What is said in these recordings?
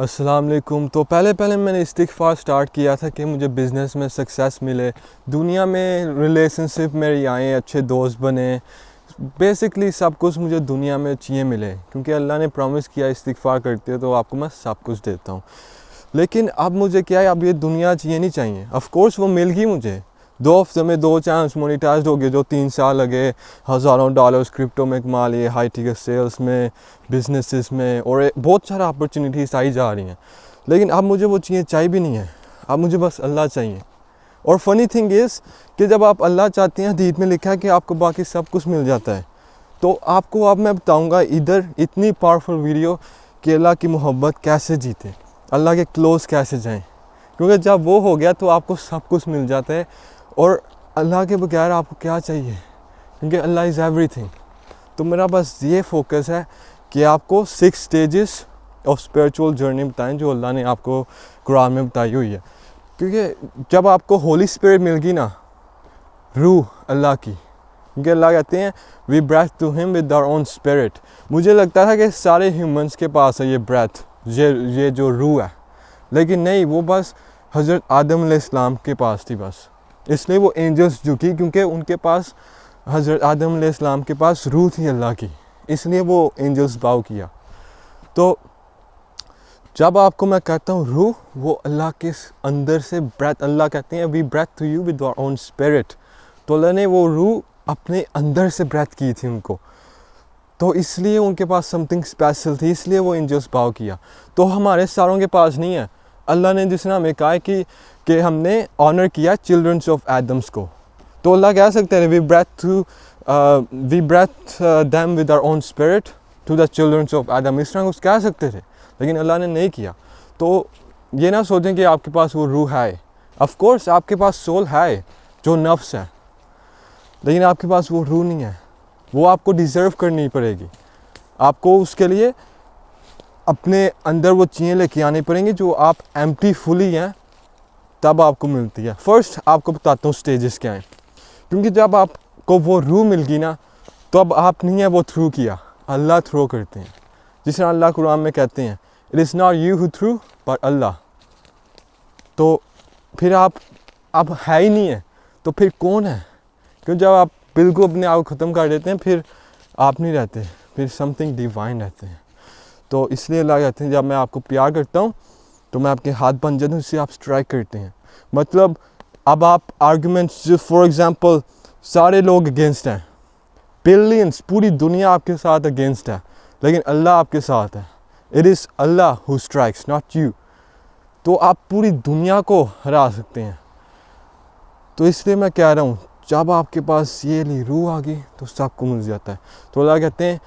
अस्सलाम वालेकुम। तो पहले मैंने इस्तिग़फ़ार स्टार्ट किया था कि मुझे बिज़नेस में सक्सेस मिले, दुनिया में रिलेशनशिप मेरी आए, अच्छे दोस्त बने, बेसिकली सब कुछ मुझे दुनिया में चाहिए मिले, क्योंकि अल्लाह ने प्रॉमिस किया इस्तिग़फ़ार करते हो तो आपको मैं सब कुछ देता हूँ। लेकिन अब मुझे क्या है, अब ये दुनिया चाहिए नहीं चाहिए। ऑफ़ कोर्स वो मिल गई मुझे, 2 हफ्ते में 2 चांस मोनेटाइज्ड हो गए, जो 3 साल लगे, हज़ारों डॉलर्स क्रिप्टो में कमा लिए, हाई टिकट सेल्स में, बिजनेसेस में, और बहुत सारा अपॉर्चुनिटीज़ आई जा रही हैं। लेकिन अब मुझे वो चीज़ें चाहिए भी नहीं है, अब मुझे बस अल्लाह चाहिए। और फ़नी थिंग इज़ कि जब आप अल्लाह चाहते हैं, हदीस में लिखा है कि आपको बाकी सब कुछ मिल जाता है। तो आपको अब मैं बताऊँगा इधर इतनी पावरफुल वीडियो कि अल्लाह की मोहब्बत कैसे जीते, अल्लाह के क्लोज़ कैसे जाएँ, क्योंकि जब वो हो गया तो आपको सब कुछ मिल जाता है। और अल्लाह के बगैर आपको क्या चाहिए, क्योंकि अल्लाह इज़ एवरीथिंग। तो मेरा बस ये फोकस है कि आपको 6 स्टेजेस ऑफ स्पिरिचुअल जर्नी बताएं जो अल्लाह ने आपको कुरान में बताई हुई है। क्योंकि जब आपको होली स्पिरिट मिल गई ना, रूह अल्लाह की, क्योंकि अल्लाह कहते हैं we breathe to him with our own spirit. मुझे लगता था कि सारे ह्यूमंस के पास है ये ब्रेथ, ये जो रूह है, लेकिन नहीं, वो बस हज़रत आदम अलैहिस्सलाम के पास थी बस। इसलिए वो एंजल्स झुकी, क्योंकि उनके पास, हज़रत आदम अलैहिस्सलाम के पास रूह थी अल्लाह की, इसलिए वो एंजल्स बाव किया। तो जब आपको मैं कहता हूँ रूह, वो अल्लाह के अंदर से ब्रेथ, अल्लाह कहते हैं we breathe to you with our own spirit. तो अल्लाह ने वो रूह अपने अंदर से ब्रेथ की थी उनको, तो इसलिए उनके पास समथिंग स्पेशल थी, इसलिए वो एंजल्स बाव किया। तो हमारे सारों के पास नहीं है। अल्लाह ने जिसने हमें कहा है कि हमने ऑनर किया चिल्ड्रंस ऑफ एडम्स को, तो अल्लाह कह सकते हैं we breathe them with our own spirit to the childrens of Adam, इस तरह कुछ कह सकते थे, लेकिन अल्लाह ने नहीं किया। तो ये ना सोचें कि आपके पास वो रूह है। ऑफ कोर्स आपके पास सोल है जो नफ्स है, लेकिन आपके पास वो रूह नहीं है। वो आपको डिज़र्व करनी पड़ेगी, आपको उसके लिए अपने अंदर वो चीज़ें लेके आनी पड़ेंगी जो आप एम्प्टी फुली हैं, तब आपको मिलती है। फर्स्ट आपको बताता हूँ स्टेजेस क्या हैं, क्योंकि जब आपको वो रूह मिल गई ना, तो अब आप नहीं है वो थ्रू किया, अल्लाह थ्रो करते हैं। जिस तरह अल्लाह कुरान में कहते हैं it is not you who threw but Allah. तो फिर आप अब है ही नहीं है, तो फिर कौन है? क्योंकि जब आप बिल्कुल अपने आप को ख़त्म कर देते हैं, फिर आप नहीं रहते, फिर समथिंग डिवाइन रहते हैं। तो इसलिए अल्लाह कहते हैं जब मैं आपको प्यार करता हूँ तो मैं आपके हाथ बन जाता हूँ, इससे आप स्ट्राइक करते हैं। मतलब अब आप आर्गूमेंट्स, जो फॉर एग्जांपल सारे लोग अगेंस्ट हैं, बिलियंस, पूरी दुनिया आपके साथ अगेंस्ट है, लेकिन अल्लाह आपके साथ है। It is Allah who strikes not you. तो आप पूरी दुनिया को हरा सकते हैं। तो इसलिए मैं कह रहा हूँ जब आपके पास ये ली रूह आ गई तो सबको मिल जाता है। तो अल्लाह कहते हैं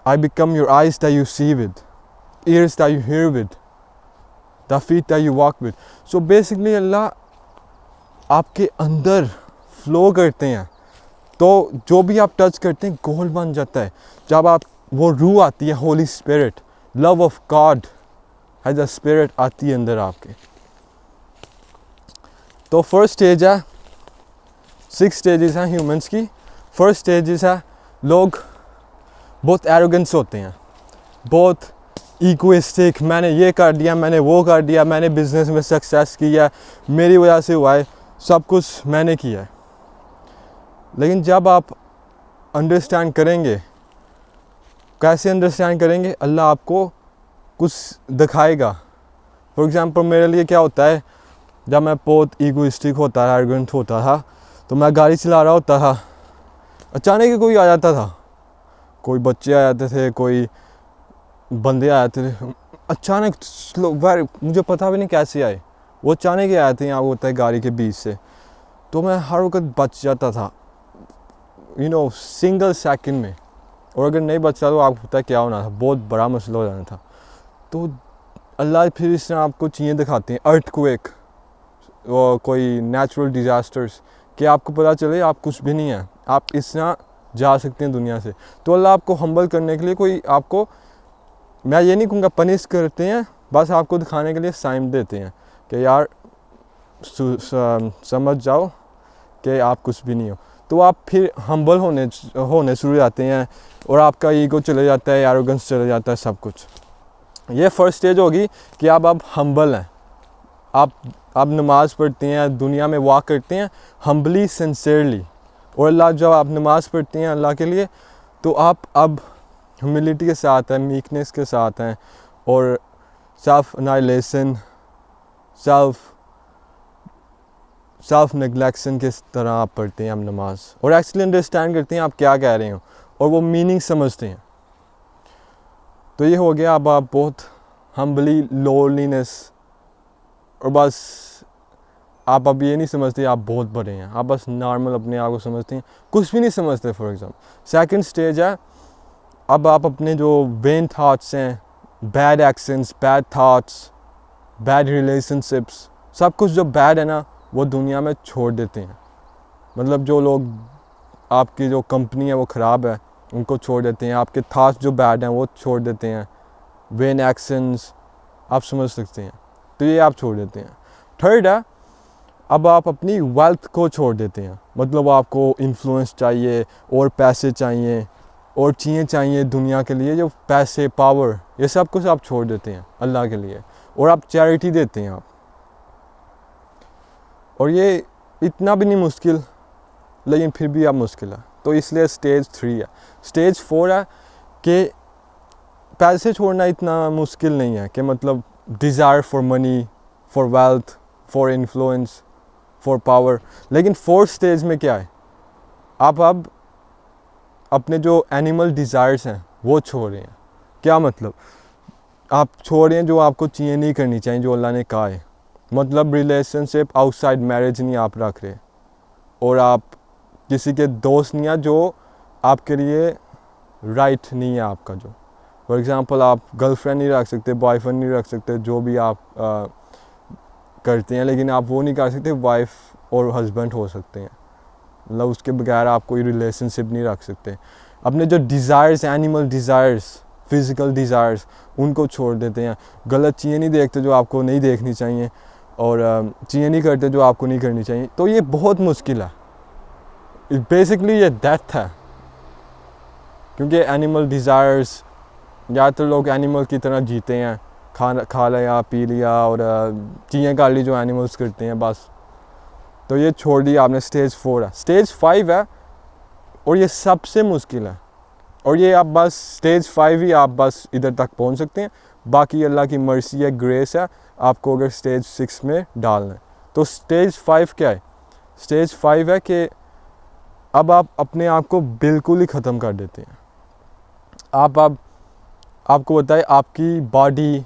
I become your eyes that you see with, ears that you hear with, the feet that you walk with। So basically अल्लाह आपके अंदर फ्लो करते हैं, तो जो भी आप टच करते हैं गोल्ड बन जाता है। जब आप वो रूह आती है, holy spirit, love of God as a spirit आती है अंदर आपके। तो फर्स्ट स्टेज है, 6 स्टेजेस हैं ह्यूमंस की। फर्स्ट स्टेजेस है लोग बहुत एरोगेंस होते हैं, बहुत इगोइस्टिक, मैंने ये कर दिया, मैंने वो कर दिया, मैंने बिज़नेस में सक्सेस किया, मेरी वजह से हुआ है, सब कुछ मैंने किया है। लेकिन जब आप अंडरस्टैंड करेंगे, कैसे अंडरस्टैंड करेंगे? अल्लाह आपको कुछ दिखाएगा। फॉर एग्ज़ाम्पल मेरे लिए क्या होता है, जब मैं बहुत इगोइस्टिक होता था, एरोगेंट होता था, तो मैं गाड़ी चला रहा होता था, अचानक ही कोई आ जाता था, कोई बच्चे आ जाते थे, कोई बंदे आए थे, अचानक मुझे पता भी नहीं कैसे आए, वो अचानक ही आए थे, यहाँ होता है गाड़ी के बीच से। तो मैं हर वक्त बच जाता था, सिंगल सेकंड में। और अगर नहीं बचा तो आपको पता है क्या होना था, बहुत बड़ा मसला हो जाना था। तो अल्लाह फिर इस तरह आपको चीज़ें दिखाते हैं, अर्थक्वेक, कोई नेचुरल डिज़ास्टर्स, कि आपको पता चले आप कुछ भी नहीं है, आप इस तरह जा सकते हैं दुनिया से। तो अल्लाह आपको हम्बल करने के लिए कोई आपको, मैं ये नहीं कहूँगा पनिश करते हैं, बस आपको दिखाने के लिए साइन देते हैं कि यार समझ जाओ कि आप कुछ भी नहीं हो। तो आप फिर हम्बल होने शुरू हो जाते हैं, और आपका ईगो चले जाता है, एरोगेंस चले जाता है, सब कुछ। ये फर्स्ट स्टेज होगी कि आप हम्बल हैं, आप नमाज़ पढ़ते हैं, दुनिया में वाक करते हैं हम्बली सिंसियरली, और अल्लाह जब आप नमाज़ पढ़ते हैं अल्लाह के लिए तो आप अब ह्यूमिलिटी के साथ हैं, मीकनेस के साथ हैं, और सेल्फ अनाइलेशन, सेल्फ नेग्लेक्शन के तरह आप पढ़ते हैं हम नमाज, और एक्चुअली अंडरस्टैंड करते हैं आप क्या कह रहे हो और वो मीनिंग समझते हैं। तो ये हो गया, अब आप बहुत हम्बली लोनलीनेस, और बस आप अब ये नहीं समझते आप बहुत बड़े हैं, आप बस नॉर्मल अपने आप को समझते हैं, कुछ भी नहीं समझते फॉर एग्जाम्पल। सेकंड स्टेज है, अब आप अपने जो वेन थाट्स हैं, bad actions, bad thoughts, bad relationships, सब कुछ जो बैड है ना वो दुनिया में छोड़ देते हैं। मतलब जो लोग, आपकी जो कंपनी है वो ख़राब है उनको छोड़ देते हैं, आपके थाट्स जो बैड हैं वो छोड़ देते हैं, वेन एक्शंस आप समझ सकते हैं, तो ये आप छोड़ देते हैं। थर्ड है, अब आप अपनी वेल्थ को छोड़ देते हैं, मतलब आपको इन्फ्लुएंस चाहिए और पैसे चाहिए और चीज़ें चाहिए दुनिया के लिए, जो पैसे, पावर, ये सब कुछ आप छोड़ देते हैं अल्लाह के लिए, और आप चैरिटी देते हैं आप। और ये इतना भी नहीं मुश्किल, लेकिन फिर भी अब मुश्किल है, तो इसलिए स्टेज 3 है। स्टेज 4 है कि पैसे छोड़ना इतना मुश्किल नहीं है, कि मतलब desire for money, for wealth, for influence, for power. लेकिन फोर्थ स्टेज में क्या है, आप अब अपने जो एनिमल डिज़ायर्स हैं वो छोड़ रहे हैं। क्या मतलब, आप छोड़ रहे हैं जो आपको चीज़ें नहीं करनी चाहिए जो अल्लाह ने कहा है, मतलब रिलेशनशिप आउटसाइड मैरिज नहीं आप रख रहे, और आप किसी के दोस्त नहीं हैं जो आपके लिए राइट नहीं है आपका। जो फॉर एग्ज़ाम्पल आप गर्लफ्रेंड नहीं रख सकते, बॉयफ्रेंड नहीं रख सकते, जो भी आप करते हैं, लेकिन आप वो नहीं कर सकते वाइफ और हस्बैंड हो सकते हैं, मतलब उसके बगैर आप कोई रिलेशनशिप नहीं रख सकते। अपने जो desires, animal desires, physical desires, उनको छोड़ देते हैं। गलत चीज़ें नहीं देखते जो आपको नहीं देखनी चाहिए, और चीज़ें नहीं करते जो आपको नहीं करनी चाहिए। तो ये बहुत मुश्किल है, बेसिकली ये डेथ है, क्योंकि एनिमल डिज़ायर्स, ज़्यादातर लोग एनिमल की तरह जीते हैं, खा लिया, पी लिया और चीज़ें कर ली जो एनिमल्स करते हैं बस। तो ये छोड़ दिया आपने, स्टेज 4 है। स्टेज 5 है, और ये सबसे मुश्किल है, और ये आप बस स्टेज 5 ही आप बस इधर तक पहुंच सकते हैं, बाकी अल्लाह की मर्सी है, ग्रेस है आपको अगर स्टेज 6 में डालना है। तो स्टेज 5 क्या है? स्टेज 5 है कि अब आप अपने आप को बिल्कुल ही ख़त्म कर देते हैं। आपको बताए, आपकी बॉडी,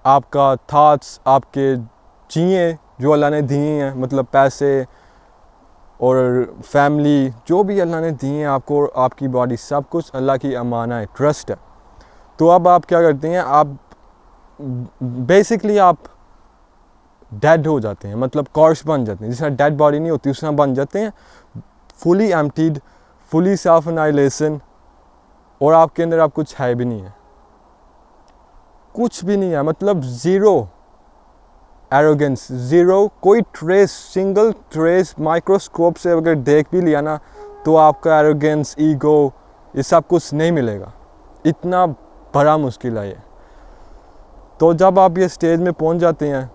आपका थाट्स, आपके चीज़ें जो अल्लाह ने दिए हैं, मतलब पैसे और फैमिली, जो भी अल्लाह ने दिए हैं आपको, आपकी बॉडी, सब कुछ अल्लाह की अमाना है, ट्रस्ट है। तो अब आप क्या करते हैं, आप बेसिकली आप डेड हो जाते हैं, मतलब कॉर्स बन जाते हैं, जिस तरह डेड बॉडी नहीं होती उस तरह बन जाते हैं, fully emptied, fully self annihilation, और आपके अंदर आप कुछ है भी नहीं है, कुछ भी नहीं है, मतलब ज़ीरो एरोगेंस, ज़ीरो, कोई ट्रेस, सिंगल ट्रेस माइक्रोस्कोप से अगर देख भी लिया ना तो आपका एरोगेंस, ईगो, ये सब कुछ नहीं मिलेगा। इतना बड़ा मुश्किल है ये। तो जब आप ये स्टेज में पहुंच जाते हैं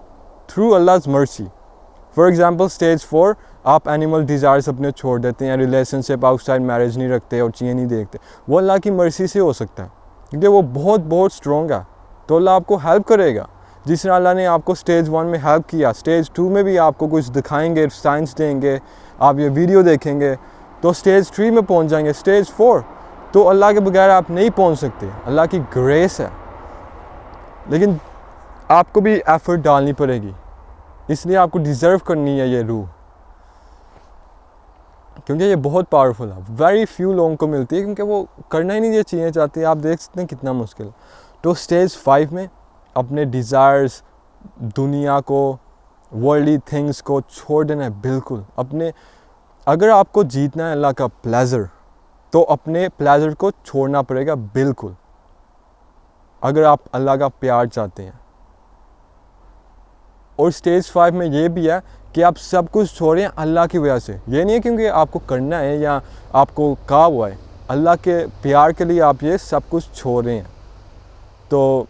through Allah's mercy, for example stage 4, आप एनिमल डिज़ायर्स अपने छोड़ देते हैं, रिलेशनशिप आउटसाइड मैरिज नहीं रखते और चीज़ें नहीं देखते, वो अल्लाह की मर्सी से हो सकता है, क्योंकि वो बहुत स्ट्रॉन्ग है। तो अल्लाह आपको हेल्प करेगा, जिस तरह अल्लाह ने आपको स्टेज 1 में हेल्प किया, स्टेज 2 में भी आपको कुछ दिखाएंगे, साइंस देंगे, आप ये वीडियो देखेंगे तो स्टेज 3 में पहुंच जाएंगे। स्टेज 4 तो अल्लाह के बगैर आप नहीं पहुंच सकते, अल्लाह की ग्रेस है, लेकिन आपको भी एफर्ट डालनी पड़ेगी, इसलिए आपको डिज़र्व करनी है ये रूह, क्योंकि ये बहुत पावरफुल है। वेरी फ्यू लोगों को मिलती है, क्योंकि वो करना ही नहीं ये चीज़ें चाहती है। आप देख सकते हैं कितना मुश्किल। तो स्टेज 5 में अपने डिज़ायर्स, दुनिया को, वर्ल्डली थिंग्स को छोड़ देना है बिल्कुल। अपने, अगर आपको जीतना है अल्लाह का प्लेजर, तो अपने प्लेजर को छोड़ना पड़ेगा बिल्कुल, अगर आप अल्लाह का प्यार चाहते हैं। और स्टेज 5 में ये भी है कि आप सब कुछ छोड़ रहे हैं अल्लाह की वजह से, ये नहीं है क्योंकि आपको करना है या आपको कहा हुआ है, अल्लाह के प्यार के लिए आप ये सब कुछ छोड़ रहे हैं। तो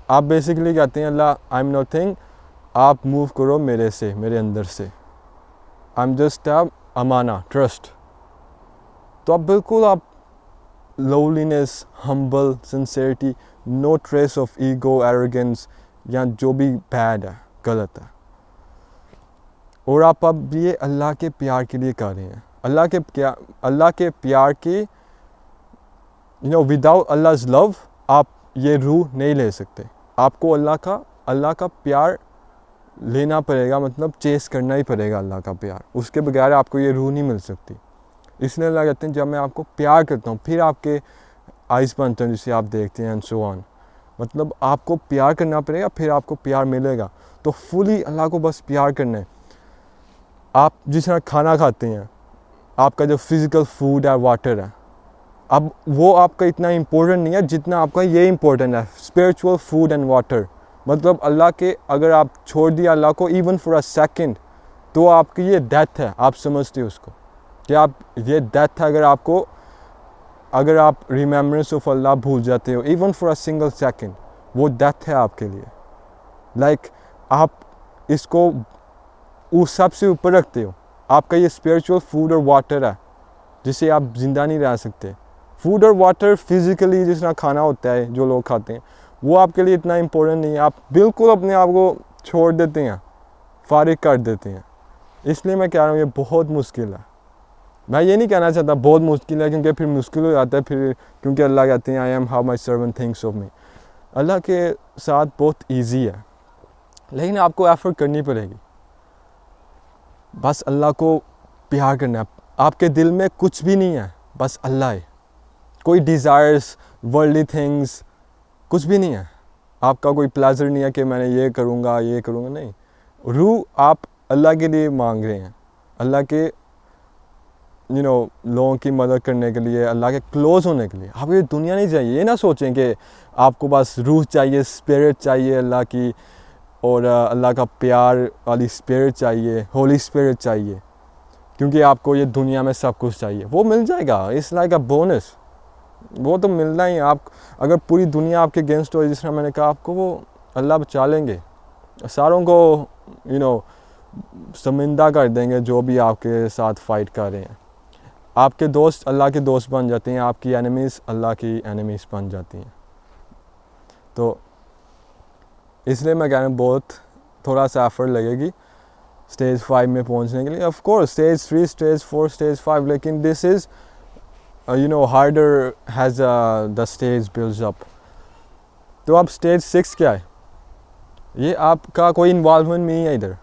आप बेसिकली कहते हैं अल्लाह आई एम नथिंग, आप मूव करो मेरे से, मेरे अंदर से, आई एम जस्ट अमाना, ट्रस्ट। तो आप बिल्कुल आप loveliness, humble, sincerity, no trace of ego, arrogance या जो भी बैड है, गलत है, और आप अब ये अल्लाह के प्यार के लिए कर रहे हैं। अल्लाह के प्यार की विदाउट अल्लाह's लव आप ये रूह नहीं ले सकते। आपको अल्लाह का प्यार लेना पड़ेगा, मतलब चेस करना ही पड़ेगा अल्लाह का प्यार, उसके बगैर आपको ये रूह नहीं मिल सकती। इसलिए अल्लाह कहते हैं जब मैं आपको प्यार करता हूँ फिर आपके आइज़ बनते हैं जिसे आप देखते हैं एंड सो ऑन। मतलब आपको प्यार करना पड़ेगा फिर आपको प्यार मिलेगा। तो फुली अल्लाह को बस प्यार करना है। आप जिस तरह खाना खाते हैं, आपका जो फिज़िकल फूड है, वाटर है, अब वो आपका इतना इम्पोर्टेंट नहीं है जितना आपका ये इम्पोर्टेंट है, स्पिरिचुअल फूड एंड वाटर। मतलब अल्लाह के अगर आप छोड़ दिया अल्लाह को इवन फॉर अ सेकंड, तो आपकी ये डेथ है। आप समझते हो उसको कि आप ये डेथ है। अगर आप रिमेम्बरेंस ऑफ अल्लाह भूल जाते हो even for a single second, वो डेथ है आपके लिए। लाइक आप इसको उस सबसे ऊपर रखते हो। आपका ये स्पिरिचुअल फूड और वाटर है जिसे आप ज़िंदा नहीं रह सकते। फूड और वाटर फिज़िकली जिस तरह खाना होता है जो लोग खाते हैं, वो आपके लिए इतना इम्पोर्टेंट नहीं है। आप बिल्कुल अपने आप को छोड़ देते हैं, फारिग कर देते हैं। इसलिए मैं कह रहा हूँ ये बहुत मुश्किल है। मैं ये नहीं कहना चाहता बहुत मुश्किल है, क्योंकि फिर मुश्किल हो जाता है फिर, क्योंकि अल्लाह कहते हैं I am how my servant thinks of me. Allah के साथ बहुत ईजी है, लेकिन आपको एफर्ट करनी पड़ेगी। बस अल्लाह को प्यार करना है। आपके दिल में कुछ भी नहीं है, बस अल्लाह है। कोई डिज़ायर्स, वर्ल्डली थिंग्स कुछ भी नहीं है। आपका कोई प्लेजर नहीं है कि मैंने ये करूँगा नहीं। रूह आप अल्लाह के लिए मांग रहे हैं, अल्लाह के लोगों की मदद करने के लिए, अल्लाह के क्लोज़ होने के लिए। आप ये दुनिया नहीं चाहिए। ये ना सोचें कि आपको बस रूह चाहिए, स्पिरिट चाहिए अल्लाह की, और अल्लाह का प्यार वाली स्पिरिट चाहिए, होली स्पिरिट चाहिए, क्योंकि आपको ये दुनिया में सब कुछ चाहिए। वो मिल जाएगा, इट्स लाइक अ बोनस, वो तो मिलना ही। आप अगर पूरी दुनिया आपके अगेंस्ट हो, जिस तरह मैंने कहा, आपको वो अल्लाह बचा लेंगे, सारों को शर्मिंदा कर देंगे जो भी आपके साथ फ़ाइट कर रहे हैं। आपके दोस्त अल्लाह के दोस्त बन जाते हैं, आपकी एनिमीज़ अल्लाह की एनिमीज़ बन जाती हैं। तो इसलिए मैं कह रहा हूँ बहुत थोड़ा सा एफर्ट लगेगी स्टेज 5 में पहुँचने के लिए। Of course stage 3, stage 4, stage 5, लेकिन this is harder has the stage builds up। तो अब स्टेज 6 क्या है? ये आपका कोई इन्वॉल्वमेंट नहीं है इधर।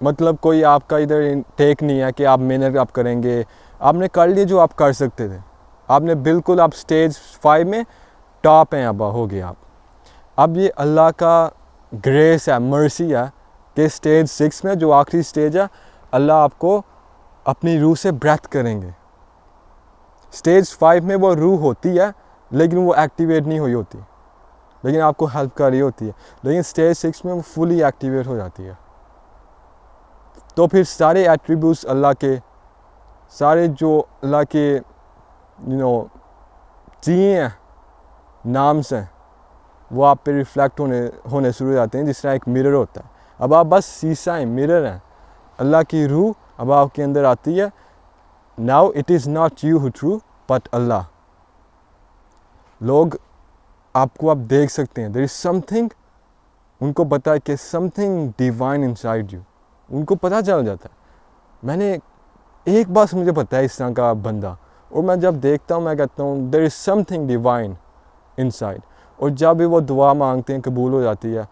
मतलब कोई आपका इधर टेक नहीं है कि आप मेहनत आप करेंगे। आपने कर लिए जो आप कर सकते थे। आपने बिल्कुल, आप स्टेज 5 में टॉप हैं, अब हो गए आप। अब ये अल्लाह का ग्रेस है, मर्सी है कि स्टेज 6 में जो आखिरी स्टेज है, अल्लाह आपको अपनी रूह से ब्रेथ करेंगे। स्टेज 5 में वो रूह होती है लेकिन वो एक्टिवेट नहीं हुई होती, लेकिन आपको हेल्प कर रही होती है। लेकिन स्टेज 6 में वो फुली एक्टिवेट हो जाती है। तो फिर सारे एट्रीब्यूट्स अल्लाह के, सारे जो अल्लाह के चीज़ें हैं, नाम्स हैं, वो आप पे रिफ्लेक्ट होने शुरू हो जाते हैं, जिस तरह एक मिरर होता है। अब आप बस शीशा हैं, मिरर हैं। अल्लाह की रूह अब आपके अंदर आती है। Now it is not you who threw but Allah. लोग आपको आप देख सकते हैं, देयर इज़ समथिंग, उनको पता है कि समथिंग डिवाइन इनसाइड यू, उनको पता चल जाता है। मैंने एक बार मुझे पता है इस तरह का बंदा, और मैं जब देखता हूँ मैं कहता हूँ there is something divine inside. और जब भी वो दुआ मांगते हैं कबूल हो जाती है,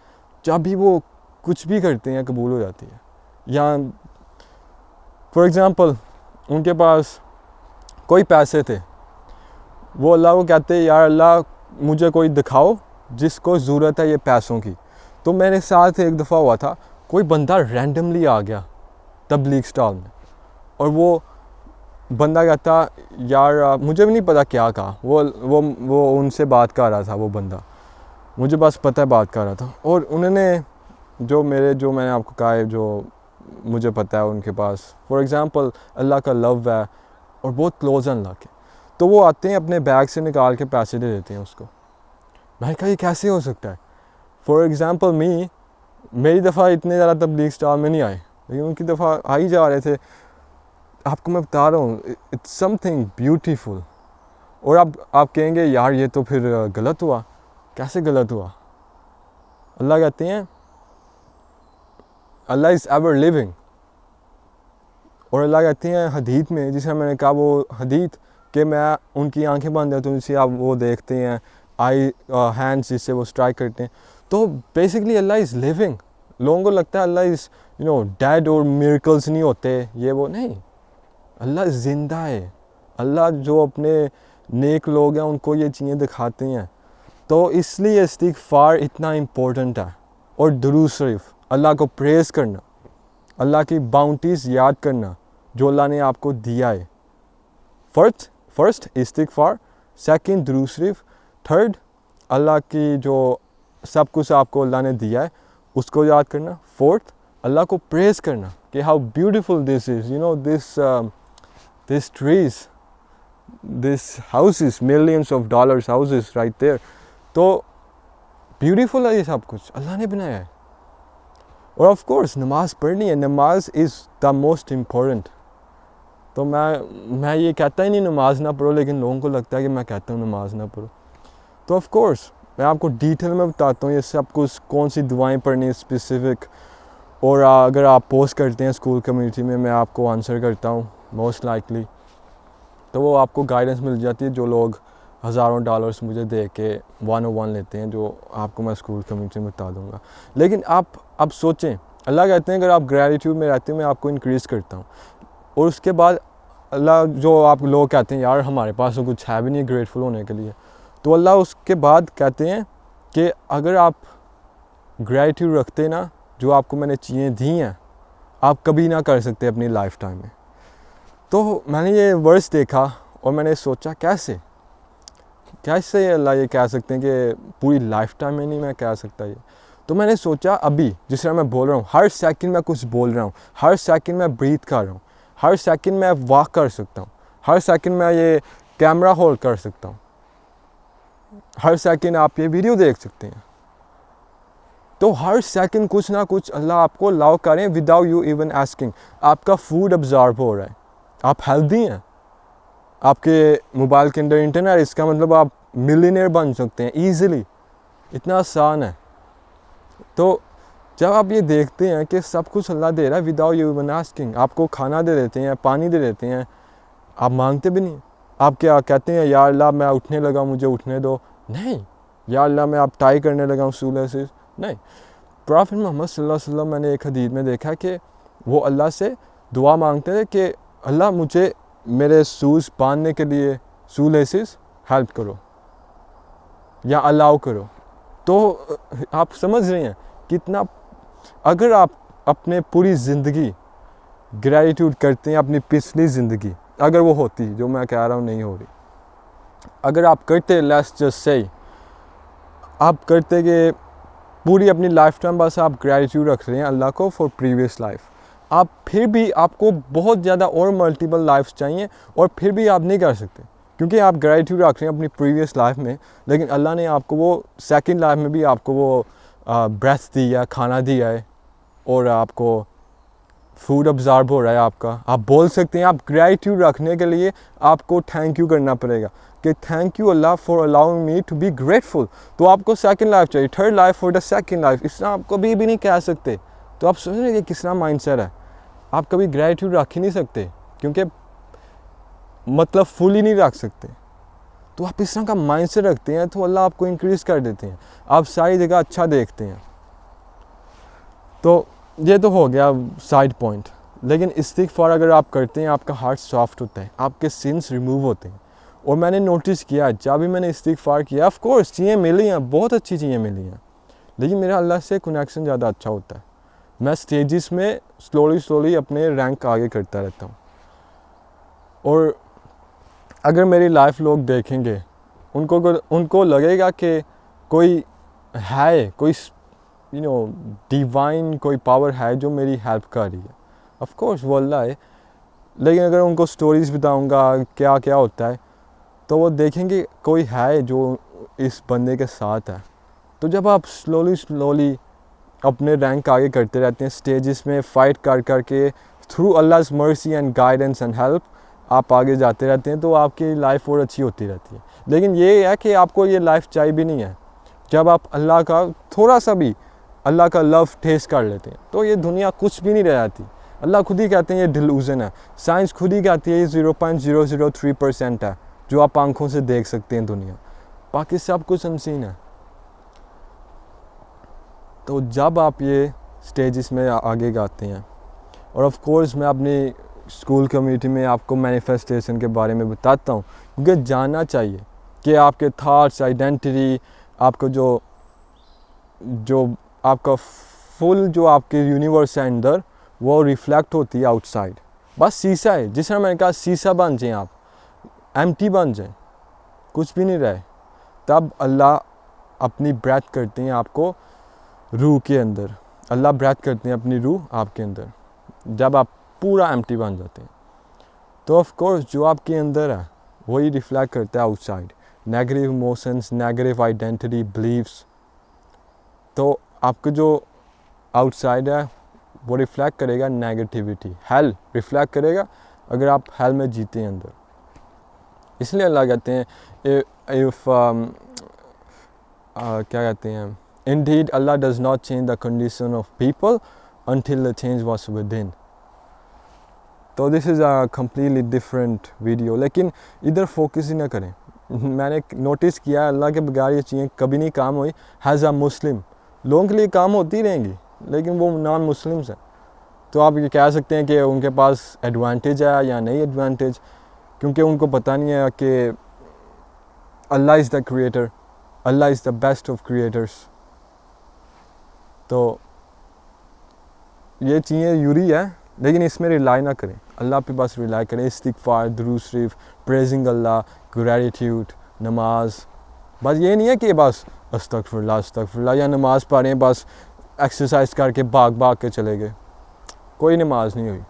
जब भी वो कुछ भी करते हैं कबूल हो जाती है। या फॉर एग्ज़ाम्पल उनके पास कोई पैसे थे, वो अल्लाह को कहते यार अल्लाह मुझे कोई दिखाओ जिसको ज़रूरत है ये पैसों की। तो मेरे साथ एक दफ़ा हुआ था, कोई बंदा रैंडमली आ गया तबलीग स्टॉल में, और वो बंदा कहता यार मुझे भी नहीं पता क्या कहा, वो उनसे बात कर रहा था। वो बंदा मुझे बस पता है बात कर रहा था, और उन्होंने जो मैंने आपको कहा है, जो मुझे पता है उनके पास फॉर एग्ज़ाम्पल अल्लाह का लव है और बहुत क्लोज है अल्लाह के, तो वो आते हैं अपने बैग से निकाल के पैसे दे देते हैं उसको। मैंने कहा ये कैसे हो सकता है? फॉर एग्ज़ाम्पल मेरी दफ़ा इतने ज़्यादा तबलीग स्टार में नहीं आए, लेकिन उनकी दफ़ा आ ही जा रहे थे। आपको मैं बता रहा हूँ, इट्स समथिंग ब्यूटीफुल। और आप कहेंगे यार ये तो फिर गलत हुआ। कैसे गलत हुआ? अल्लाह कहते हैं अल्लाह इज़ एवर लिविंग। और अल्लाह कहते हैं हदीत में, जिसे मैंने कहा वो हदीत कि मैं उनकी आंखें बंद है तो उनसे आप वो देखते हैं, आई हैंड्स जिससे वो स्ट्राइक करते हैं। तो बेसिकली अल्लाह इज़ लिविंग। लोगों को लगता है अल्लाह इज़ डेड और मिरेकल्स नहीं होते, ये वो नहीं। अल्लाह ज़िंदा है। अल्लाह जो अपने नेक लोग हैं उनको ये चीज़ें दिखाते हैं। तो इसलिए इस्तिग़फ़ार इतना इम्पोर्टेंट है। और दुरूद शरीफ, अल्लाह को प्रेज़ करना, अल्लाह की बाउंटीज़ याद करना जो अल्लाह ने आपको दिया है। फर्स्ट इस्तिग़फ़ार, सेकंड दुरूद शरीफ, थर्ड अल्लाह की जो सब कुछ आपको अल्लाह ने दिया है उसको याद करना, फोर्थ अल्लाह को प्रेज़ करना कि how beautiful this is, this trees, this houses, millions of dollars houses right there. तो ब्यूटीफुल है ये सब कुछ, अल्लाह ने बनाया है। और ऑफ कोर्स नमाज़ पढ़नी है, नमाज इज़ द मोस्ट इम्पोर्टेंट। तो मैं ये कहता ही नहीं नमाज ना पढ़ो, लेकिन लोगों को लगता है कि मैं कहता हूँ नमाज ना पढ़ो। तो ऑफ कोर्स मैं आपको डिटेल में बताता हूँ ये सब कुछ, कौन सी दुआएं पढ़नी है स्पेसिफ़िक। और अगर आप पोस्ट करते हैं स्कूल कम्युनिटी में, मैं आपको आंसर करता हूँ मोस्ट लाइकली। तो वो आपको गाइडेंस मिल जाती है। जो लोग हज़ारों डॉलर्स मुझे दे के 101 लेते हैं, जो आपको मैं स्कूल कम्युनिटी में बता दूँगा। लेकिन आप अब सोचें, अल्लाह कहते हैं अगर आप ग्रैटिट्यूड में रहते हैं मैं आपको इंक्रीज़ करता हूँ। और उसके बाद अल्लाह, जो आप लोग कहते हैं यार हमारे पास तो कुछ है भी नहीं ग्रेटफुल होने के लिए, तो अल्लाह उसके बाद कहते हैं कि अगर आप ग्रैटिट्यूड रखते ना, जो आपको मैंने चीज़ें दी हैं आप कभी ना कर सकते अपनी लाइफ टाइम में। तो मैंने ये वर्स देखा और मैंने सोचा कैसे अल्लाह ये कह सकते हैं कि पूरी लाइफ टाइम में नहीं मैं कह सकता ये। तो मैंने सोचा अभी जिस तरह मैं बोल रहा हूँ, हर सेकंड मैं कुछ बोल रहा हूँ, हर सेकंड मैं ब्रीथ कर रहा हूँ, हर सेकंड मैं वॉक कर सकता हूँ, हर सेकंड मैं ये कैमरा होल्ड कर सकता हूँ, हर सेकंड आप ये वीडियो देख सकते हैं। तो हर सेकंड कुछ ना कुछ अल्लाह आपको अलाउ करें विदाउट यू इवन आस्किंग। आपका फूड अब्जॉर्ब हो रहा है, आप हेल्दी हैं, आपके मोबाइल के अंदर इंटरनेट, इसका मतलब आप मिलियनेयर बन सकते हैं ईज़िली। इतना आसान है। तो जब आप ये देखते हैं कि सब कुछ अल्लाह दे रहा है विदाउट यू इवन आस्किंग, आपको खाना दे देते हैं, पानी दे देते हैं, आप मांगते भी नहीं। आप क्या कहते हैं यार अल्लाह मैं उठने लगा मुझे उठने दो, नहीं। यार अल्लाह मैं आप टाई करने लगा हूँ सूले से, नहीं। प्रॉफेट मोहम्मद सल्लल्लाहु अलैहि वसल्लम, मैंने एक हदीस में देखा कि वो अल्लाह से दुआ मांगते थे कि अल्लाह मुझे मेरे शूज़ बांधने के लिए शू लेसिस हेल्प करो या अलाउ करो। तो आप समझ रहे हैं कितना, अगर आप अपने पूरी ज़िंदगी ग्रैटिट्यूड करते हैं, अपनी पिछली ज़िंदगी अगर वो होती, जो मैं कह रहा हूँ नहीं हो रही, अगर आप करते, लेट्स जस्ट से आप करते कि पूरी अपनी लाइफ टाइम बस आप ग्रैटिट्यूड रख रहे हैं अल्लाह को फॉर प्रीवियस लाइफ, आप फिर भी आपको बहुत ज़्यादा और मल्टीपल लाइफ्स चाहिए और फिर भी आप नहीं कर सकते, क्योंकि आप ग्रैटिट्यूड रख रहे हैं अपनी प्रीवियस लाइफ में, लेकिन अल्लाह ने आपको वो सेकंड लाइफ में भी आपको वो ब्रेथ दिया, खाना दिया है और आपको फूड अब्जॉर्ब हो रहा है आपका। आप बोल सकते हैं, आप ग्रैटिट्यूड रखने के लिए आपको थैंक यू करना पड़ेगा कि thank you Allah for allowing me to be grateful. तो आपको सेकंड लाइफ चाहिए, third life for the second life, इस तरह आप कभी भी नहीं कह सकते। तो आप सोच रहे हैं कि किस तरह माइंडसेट है, आप कभी ग्रैटिट्यूड रख ही नहीं सकते, क्योंकि मतलब फुल ही नहीं रख सकते। तो आप इस तरह का माइंडसेट रखते हैं तो अल्लाह आपको इंक्रीज़ कर देते हैं, आप सारी जगह अच्छा देखते हैं। तो ये तो हो गया साइड पॉइंट। लेकिन इस्तिग़फ़ार अगर आप करते हैं आपका हार्ट सॉफ्ट होता है, आपके सिंस रिमूव होते हैं। और मैंने नोटिस किया जब भी मैंने इस्तिग़फ़ार किया, ऑफ कोर्स चीज़ें मिली हैं, बहुत अच्छी चीज़ें मिली हैं, लेकिन मेरा अल्लाह से कनेक्शन ज़्यादा अच्छा होता है। मैं स्टेजेस में स्लोली अपने रैंक आगे करता रहता हूँ। और अगर मेरी लाइफ लोग देखेंगे, उनको लगेगा कि कोई है, कोई डिवाइन कोई पावर है जो मेरी हेल्प कर रही है। ऑफ कोर्स वो अल्लाह है, लेकिन अगर उनको स्टोरीज़ बताऊंगा क्या क्या होता है, तो वो देखेंगे कोई है जो इस बंदे के साथ है। तो जब आप स्लोली अपने रैंक आगे करते रहते हैं, स्टेजेस में फ़ाइट कर के through Allah's mercy and guidance and help आप आगे जाते रहते हैं, तो आपकी लाइफ और अच्छी होती रहती है। लेकिन ये है कि आपको ये लाइफ चाहिए भी नहीं है। जब आप अल्लाह का थोड़ा सा भी अल्लाह का लव टेस्ट कर लेते हैं तो ये दुनिया कुछ भी नहीं रह जाती। अल्लाह खुद ही कहते हैं ये डिल्यूजन है, साइंस खुद ही कहती है ये 0.003% है जो आप आंखों से देख सकते हैं दुनिया, बाकी सब कुछ अनसीन है। तो जब आप ये स्टेजेस में आगे गाते हैं, और ऑफ कोर्स मैं अपनी स्कूल कम्युनिटी में आपको मैनिफेस्टेशन के बारे में बताता हूँ, क्योंकि जानना चाहिए कि आपके थॉट्स, आइडेंटिटी, आपको जो आपका फुल जो आपके यूनिवर्स है अंदर, वो रिफ्लेक्ट होती है आउटसाइड। बस शीशा है, जिस तरह मैंने कहा शीशा बन जाए आप, एम्प्टी बन जाए, कुछ भी नहीं रहे, तब अल्लाह अपनी ब्रेथ करते हैं आपको रूह के अंदर। अल्लाह ब्रेथ करते हैं अपनी रूह आपके अंदर, जब आप पूरा एम्प्टी बन जाते हैं। तो ऑफ कोर्स जो आपके अंदर है वही रिफ्लेक्ट करता है outside, negative emotions, negative identity, believes. तो आपको जो आउटसाइड है वो रिफ्लेक्ट करेगा नेगेटिविटी, हेल रिफ्लेक्ट करेगा अगर आप हेल में जीते हैं अंदर। इसलिए अल्लाह कहते हैं क्या कहते हैं, indeed Allah does not change the condition of people until the change was within। तो this is a completely different video, लेकिन इधर फोकस ही ना करें। मैंने नोटिस किया अल्लाह के बगैर ये चीज़ें कभी नहीं काम हुई। हैज़ अ मुस्लिम लोगों के लिए काम होती रहेंगी, लेकिन वो नॉन मुस्लिम्स हैं। तो आप ये कह सकते हैं कि उनके पास एडवांटेज है या नहीं एडवांटेज, क्योंकि उनको पता नहीं है कि Allah is the creator, Allah is the best of creators. तो ये चीज़ें यूरी है, लेकिन इसमें रिलाई ना करें, अल्लाह पे बस रिलाई करें। इस्तिगफार, दुरूद शरीफ, प्रेजिंग अल्लाह, ग्रैटिट्यूड, नमाज। बस ये नहीं है कि बस अस्तगफिरुल्लाह या नमाज़ पढ़ रहे हैं बस एक्सरसाइज करके भाग के चले गए, कोई नमाज नहीं हुई।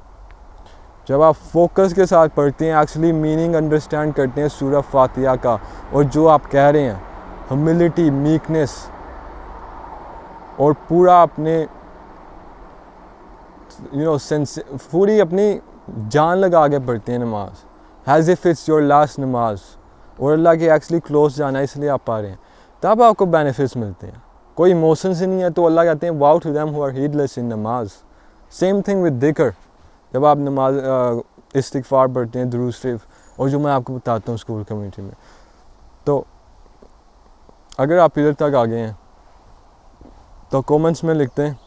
जब आप फोकस के साथ पढ़ते हैं, एक्चुअली मीनिंग अंडरस्टैंड करते हैं सूरह फातिहा का, और जो आप कह रहे हैं ह्यूमिलिटी, मीकनेस, और पूरा अपने सेंस पूरी अपनी जान लगा के पढ़ते हैं नमाज, has if it's your last नमाज, और अल्लाह के एक्चुअली क्लोज जाना है इसलिए आप पढ़ रहे हैं, तब आपको बेनिफिट्स मिलते हैं। कोई इमोशन से नहीं है, तो अल्लाह कहते हैं woe to them who are heedless in नमाज। सेम थिंग विद दिक्र, जब आप नमाज इस्तिगफार पढ़ते हैं, दुरूद शरीफ, और जो मैं आपको बताता हूँ स्कूल कम्युनिटी में। तो अगर आप इधर तक आ गए हैं तो कमेंट्स में लिखते हैं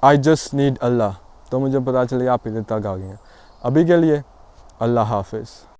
आई जस्ट नीड अल्लाह, तो मुझे पता चलेगा आप इधर तक आ गए हैं। अभी के लिए अल्लाह हाफिज़।